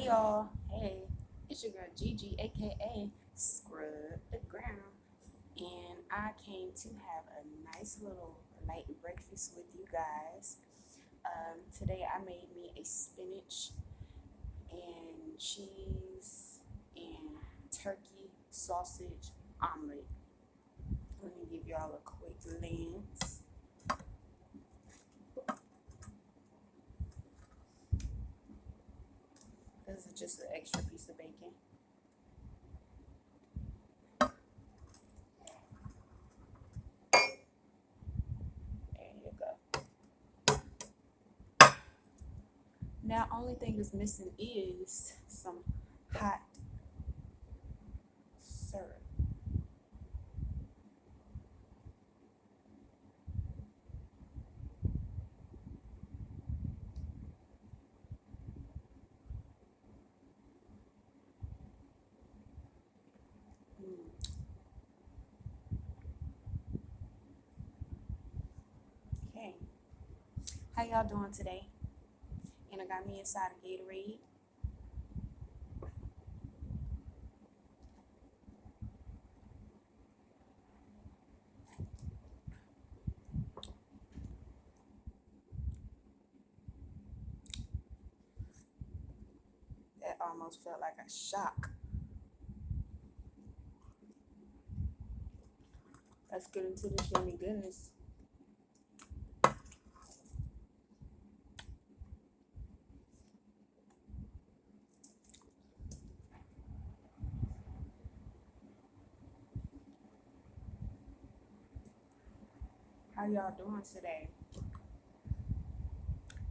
Hey y'all, hey, it's your girl Gigi, aka Scrub the Ground, and I came to have a nice little light breakfast with you guys. Today I made me a spinach and cheese and turkey sausage omelet. Let me give y'all a quick glance. This is just an extra piece of bacon. There you go. Now, only thing that's missing is some hot syrup. Mm. Okay, how y'all doing today? And I got me inside a Gatorade. That almost felt like a shock. Let's get into this yummy goodness. How y'all doing today?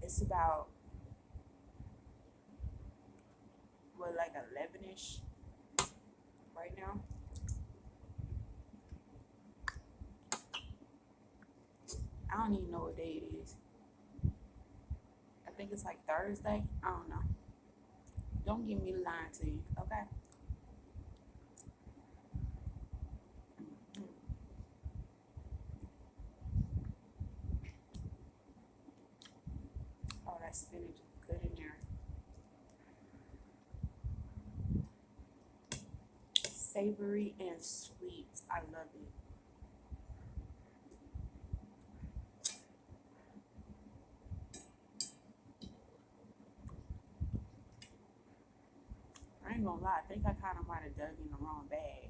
It's about like 11ish right now. I don't even know what day it is. I think it's like Thursday. I don't know. Don't get me lying to you, okay? Mm. Oh, that spinach is good in there. Savory and sweet. I love it. I ain't gonna lie. I think I kind of might have dug in the wrong bag.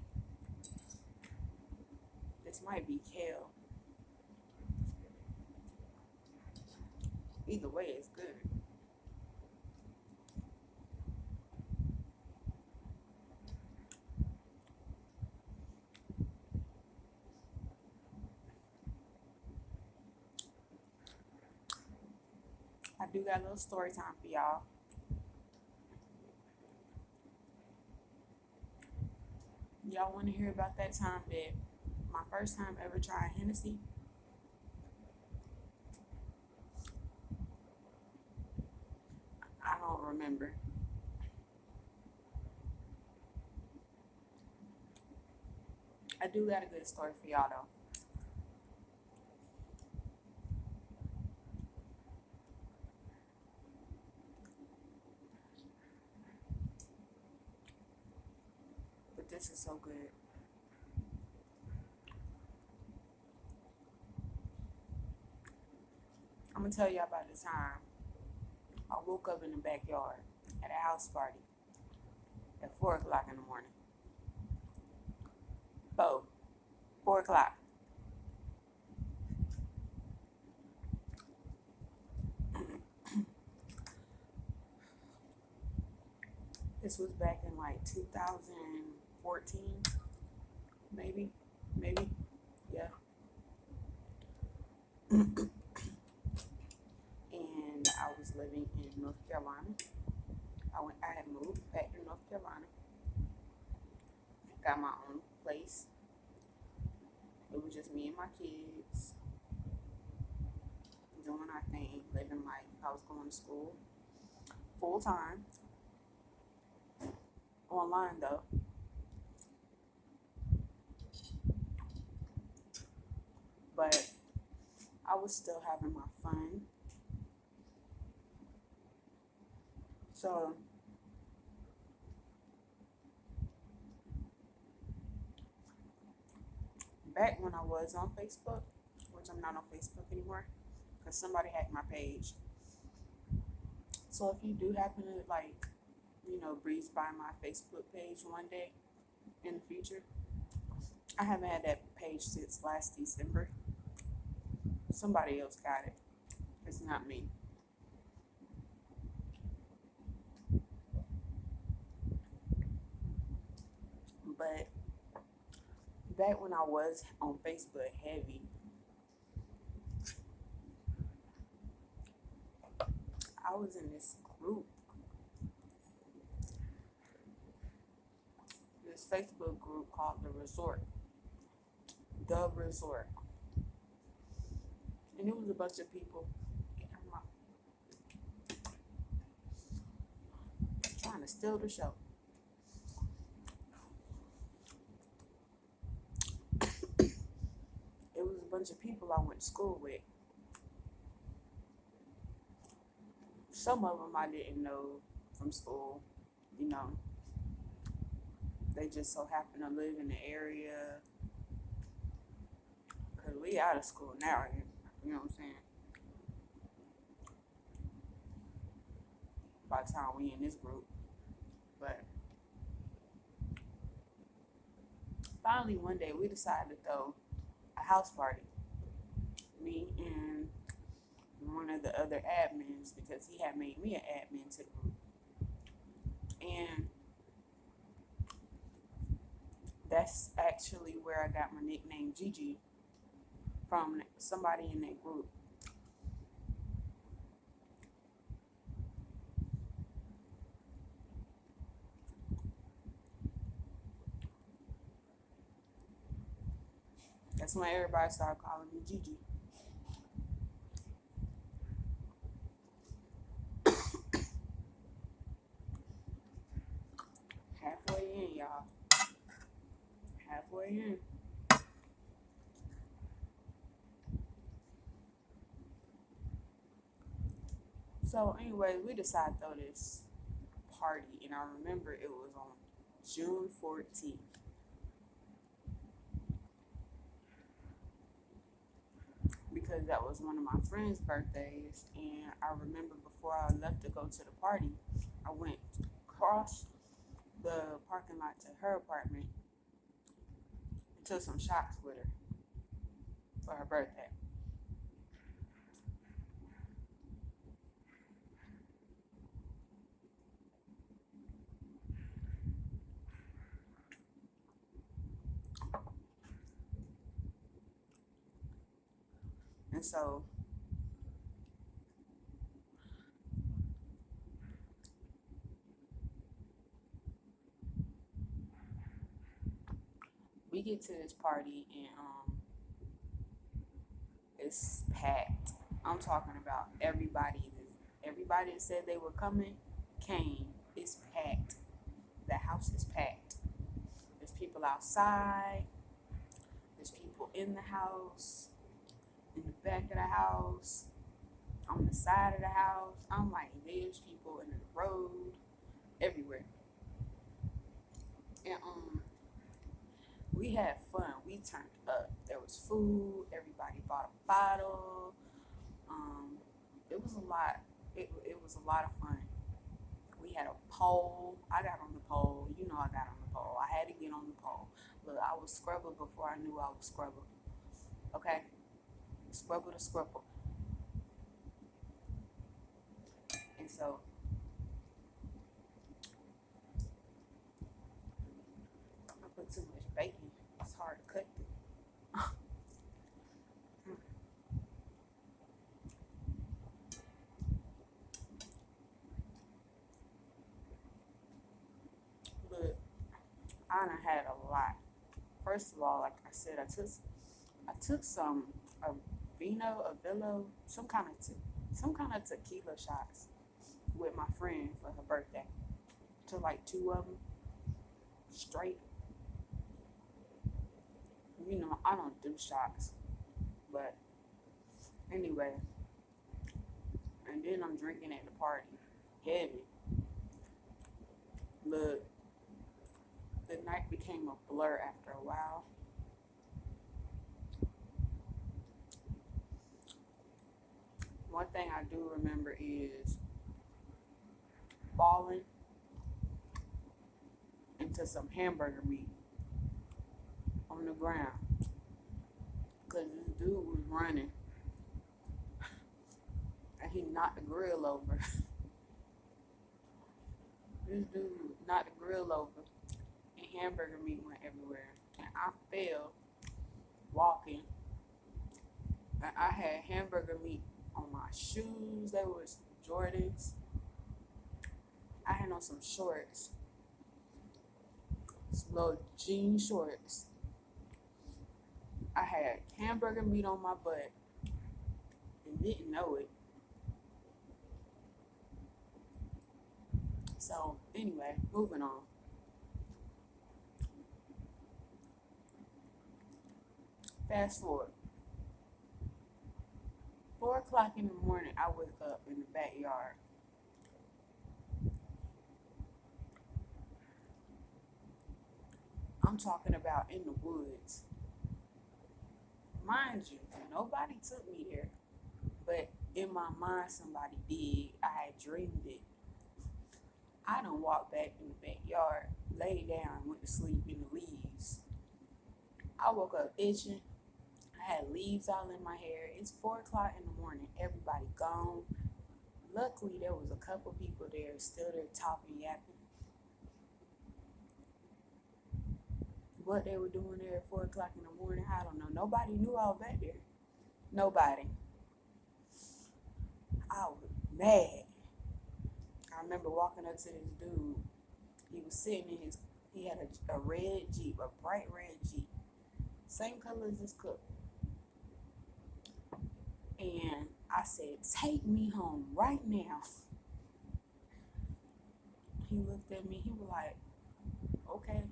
This might be kale. Either way, it's good. I do got a little story time for y'all. Y'all want to hear about that time that my first time ever trying Hennessy? I don't remember. I do got a good story for y'all though. But this is so good. I'm gonna tell y'all about the time I woke up in the backyard at a house party at 4 o'clock in the morning. 4 o'clock. This was back in like 2014, maybe, yeah. And I was living in North Carolina. I had moved back to North Carolina, got my own place. It was just me and my kids doing our thing, living life. I was going to school full time, online though. But I was still having my fun. So back when I was on Facebook, which I'm not on Facebook anymore because somebody hacked my page. So if you do happen to breeze by my Facebook page one day in the future, I haven't had that page since last December. Somebody else got it. It's not me. But back when I was on Facebook heavy, I was in this Facebook group called The Resort. The Resort. And it was a bunch of people trying to steal the show. It was a bunch of people I went to school with. Some of them I didn't know from school, you know. They just so happen to live in the area. Because we out of school now, you know what I'm saying? By the time we in this group. But finally one day we decided to throw a house party. Me and one of the other admins, because he had made me an admin to the group. And that's actually where I got my nickname Gigi from somebody in that group. That's when everybody started calling me Gigi. Halfway in, y'all. Halfway in. So anyway, we decided to throw this party, and I remember it was on June 14th. Because that was one of my friend's birthdays, and I remember before I left to go to the party, I went across the parking lot to her apartment and took some shots with her for her birthday. And so we get to this party, and it's packed. I'm talking about everybody. Everybody that said they were coming came. It's packed. The house is packed. There's people outside. There's people in the house, in the back of the house, on the side of the house. I'm like, there's people in the road, everywhere. And we had fun. We turned up. There was food. Everybody bought a bottle. It was a lot. It was a lot of fun. We had a pole. I got on the pole. You know I got on the pole. I had to get on the pole. Look, I was scrubber before I knew I was scrubber. Okay? Scrubber to scrubber. And so I put too much bacon. It's hard to cut through. Look, I done had a lot. First of all, like I said, I took some Avilo, some kind of tequila shots with my friend for her birthday. Took like 2 of them straight. You know, I don't do shots, but anyway. And then I'm drinking at the party, heavy. Look, the night became a blur after a while. one thing I do remember is falling into some hamburger meat on the ground because this dude was running and he knocked the grill over. This dude knocked the grill over and hamburger meat went everywhere. And I fell walking and I had hamburger meat on my shoes. They was Jordans. I had on some shorts, some little jean shorts. I had hamburger meat on my butt and didn't know it. So anyway, moving on. Fast forward. 4 o'clock in the morning, I wake up in the backyard. I'm talking about in the woods. Mind you, nobody took me there, but in my mind, somebody did. I had dreamed it. I done walked back in the backyard, laid down, went to sleep in the leaves. I woke up itching. I had leaves all in my hair. It's 4 o'clock in the morning. Everybody gone. Luckily, there was a couple people there, still there talking, yapping. What they were doing there at 4 o'clock in the morning, I don't know. Nobody knew I was back there. Nobody. I was mad. I remember walking up to this dude. He was sitting in he had a red Jeep, a bright red Jeep. Same color as this cup. And I said, take me home right now. He looked at me, he was like, okay.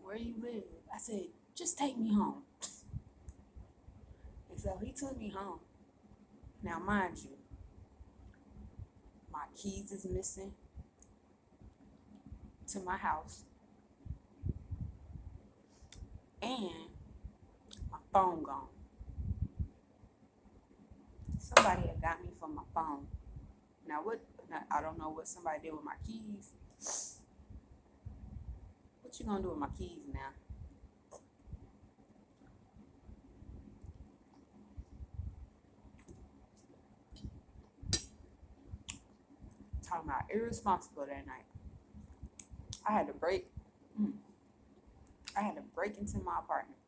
Where you live? I said, just take me home. And so he took me home. Now, mind you, my keys is missing to my house. And my phone gone. Somebody had got me from my phone. Now, I don't know what somebody did with my keys. What you gonna do with my keys now? Talking about irresponsible that night. I had to break into my apartment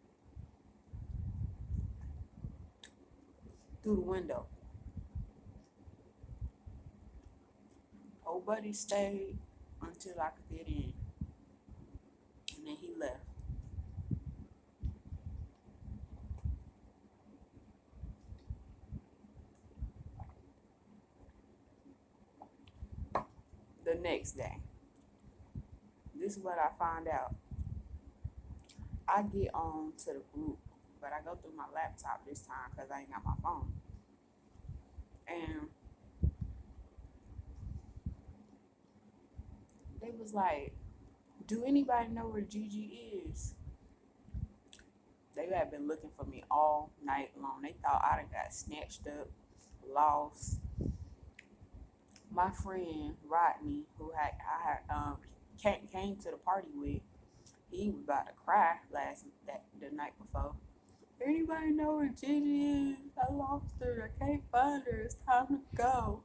through the window. Old buddy stayed until I could get in. And then he left. The next day, this is what I found out. I get on to the group, but I go through my laptop this time because I ain't got my phone. And they was like, do anybody know where Gigi is? They had been looking for me all night long. They thought I done got snatched up, lost. My friend Rodney, who I came to the party with, he was about to cry the night before. Anybody know where Gigi is? I lost her. I can't find her. It's time to go.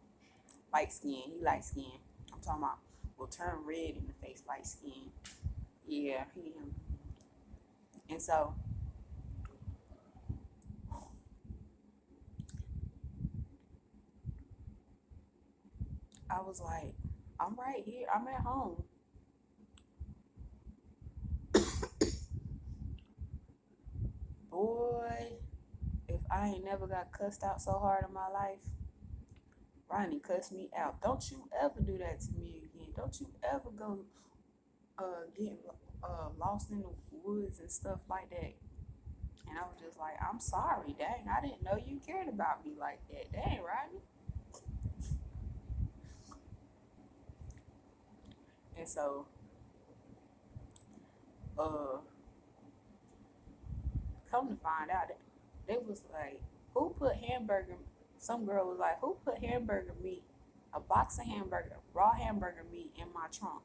Light skin. He light skin. I'm talking about will turn red in the face, light skin. Yeah, him. And so I was like, I'm right here. I'm at home. Boy, if I ain't never got cussed out so hard in my life, Ronnie cussed me out. Don't you ever do that to me again. Don't you ever go get lost in the woods and stuff like that. And I was just like, I'm sorry, dang, I didn't know you cared about me like that. Dang, Rodney. And so, come to find out, they was like, Who put hamburger? Some girl was like, who put hamburger meat, a box of hamburger, raw hamburger meat in my trunk?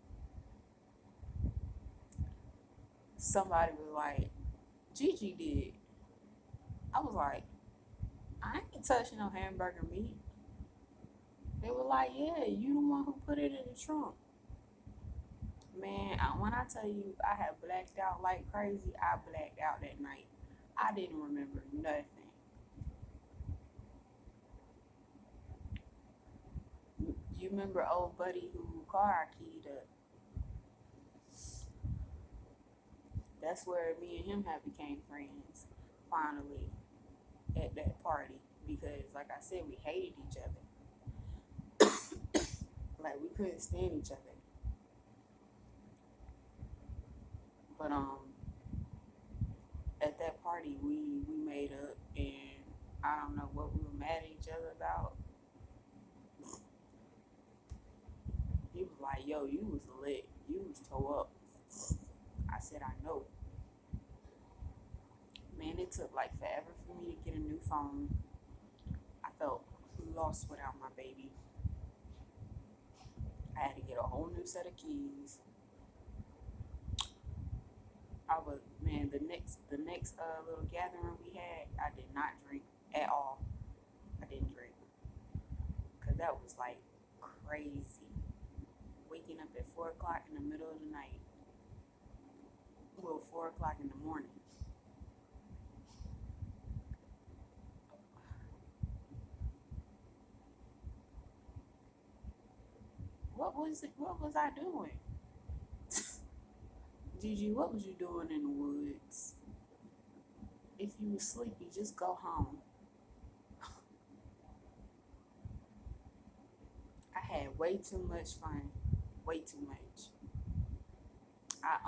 Somebody was like, Gigi did. I was like, I ain't touching no hamburger meat. They were like, yeah, you the one who put it in the trunk. Man, when I tell you I had blacked out like crazy, I blacked out that night. I didn't remember nothing. You remember old buddy who car I keyed up? That's where me and him have became friends. Finally, at that party, because like I said, we hated each other. Like we couldn't stand each other. But at that party, we made up, and I don't know what we were mad at each other about. He was like, "Yo, you was lit. You was toe up." I said, "I know." Man, it took like forever for me to get a new phone. I felt lost without my baby. I had to get a whole new set of keys. I was man. The next little gathering we had, I did not drink at all. I didn't drink because that was like crazy. Waking up at 4 o'clock in the middle of the night. Well, 4 o'clock in the morning. What was it? What was I doing? Gigi, what was you doing in the woods? If you were sleepy, just go home. I had way too much fun. Way too much. I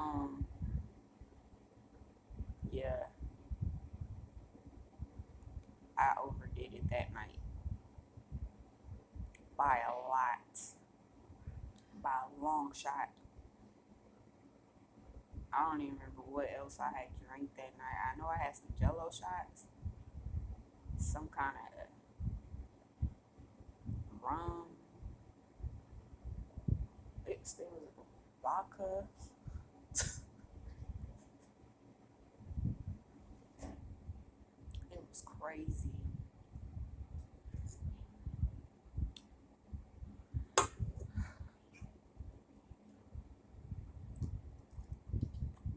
yeah, I overdid it that night by a lot, by a long shot. I don't even remember what else I had drank that night. I know I had some Jello shots, some kind of rum. There was vodka. It was crazy.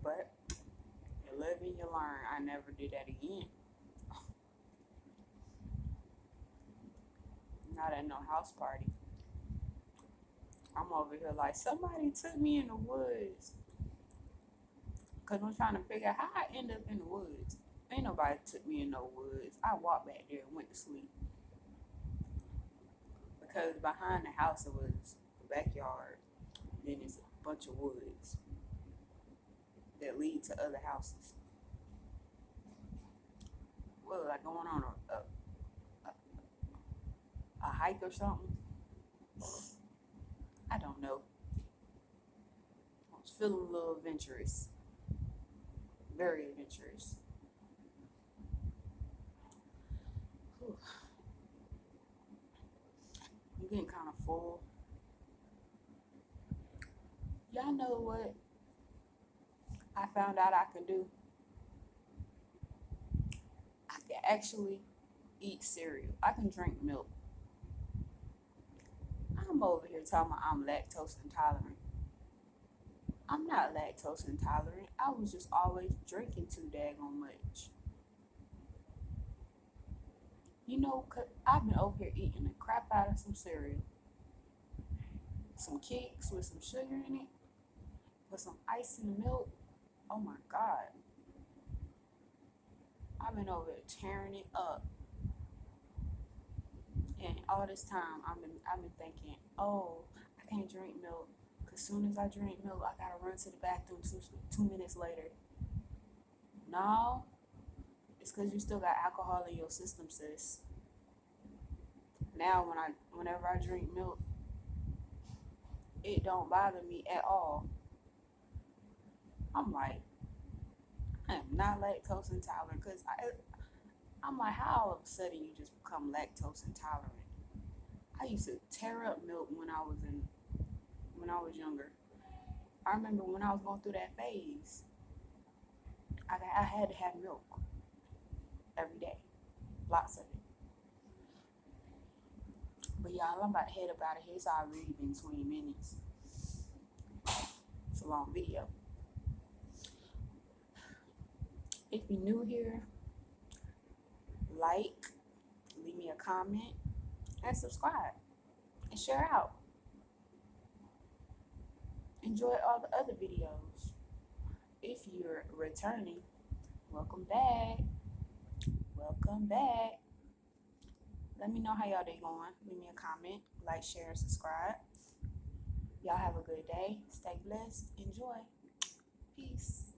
But you live and you learn. I never did that again. Not at no house party. I'm over here like somebody took me in the woods. Cause I'm trying to figure out how I end up in the woods. Ain't nobody took me in no woods. I walked back there and went to sleep. Because behind the house it was the backyard. Then it's a bunch of woods that lead to other houses. What was I going on a hike or something? I don't know. I was feeling a little adventurous. Very adventurous. Whew. I'm getting kind of full. Y'all know what I found out I can do? I can actually eat cereal. I can drink milk. I'm over here talking about I'm lactose intolerant. I'm not lactose intolerant. I was just always drinking too daggone much. You know, I've been over here eating the crap out of some cereal. Some cakes with some sugar in it, with some ice in the milk. Oh my God. I've been over here tearing it up. And all this time, I've been thinking, oh, I can't drink milk. Cause soon as I drink milk, I gotta run to the bathroom 2 minutes later. No, it's cause you still got alcohol in your system, sis. Now, whenever I drink milk, it don't bother me at all. I'm like, I am not lactose intolerant, cause I'm like, how all of a sudden you just become lactose intolerant? I used to tear up milk when I was younger. I remember when I was going through that phase, I had to have milk every day, lots of it. But y'all, I'm about to head up out of here. It's already been 20 minutes. It's a long video. If you're new here, like, leave me a comment, and subscribe, and share out. Enjoy all the other videos. If you're returning, welcome back. Welcome back. Let me know how y'all day going. Leave me a comment, like, share, subscribe. Y'all have a good day. Stay blessed. Enjoy. Peace.